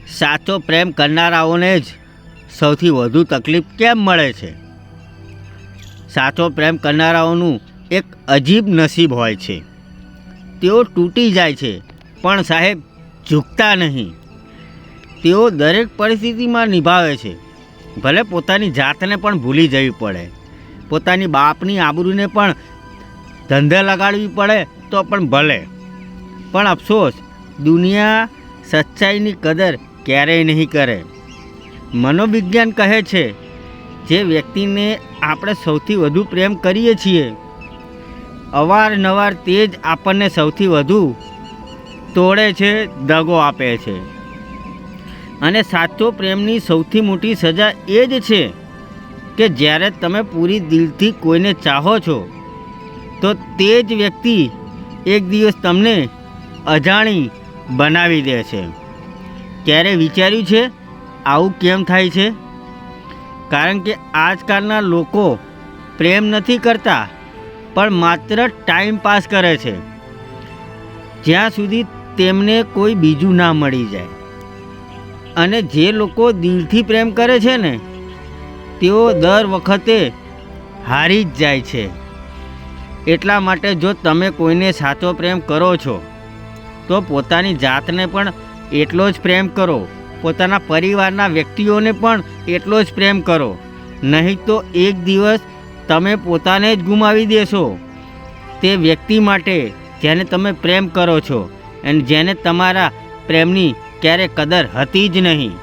સાચો પ્રેમ કરનારાઓને જ સૌથી વધુ તકલીફ કેમ મળે છે? સાચો પ્રેમ કરનારાઓનું એક અજીબ નસીબ હોય છે. તેઓ તૂટી જાય છે પણ સાહેબ ઝૂકતા નહીં. તેઓ દરેક પરિસ્થિતિમાં નિભાવે છે. ભલે પોતાની જાતને પણ ભૂલી જવી પડે, પોતાની બાપની આબરૂને પણ ધંધે લગાડવી પડે તો પણ ભલે. પણ અફસોસ, દુનિયા સચ્ચાઈની કદર ક્યારેય નહીં કરે. મનોવિજ્ઞાન કહે છે, જે વ્યક્તિને આપણે સૌથી વધુ પ્રેમ કરીએ છીએ, અવારનવાર તે જ આપણને સૌથી વધુ તોડે છે, દગો આપે છે. અને સાચો પ્રેમની સૌથી મોટી સજા એ જ છે કે જ્યારે તમે પૂરી દિલથી કોઈને ચાહો છો તો તે જ વ્યક્તિ એક દિવસ તમને અજાણી બનાવી દે છે. ક્યારે વિચાર્યું છે આવું કેમ થાય છે? કારણ કે આજકાલના લોકો પ્રેમ નથી કરતા, પણ માત્ર ટાઈમ પાસ કરે છે, જ્યાં સુધી તેમને કોઈ બીજું ના મળી જાય. અને જે લોકો દિલથી પ્રેમ કરે છે ને, તેઓ દર વખતે હારી જ જાય છે. એટલા માટે જો તમે કોઈને સાચો પ્રેમ કરો છો તો પોતાની જાતને પણ એટલો જ પ્રેમ કરો, પોતાના પરિવારના વ્યક્તિઓને પણ એટલો જ પ્રેમ કરો. નહીં તો એક દિવસ તમે પોતાને જ ગુમાવી દેશો તે વ્યક્તિ માટે જેને તમે પ્રેમ કરો છો અને જેને તમારા પ્રેમની ક્યારે કદર હતી જ નહીં.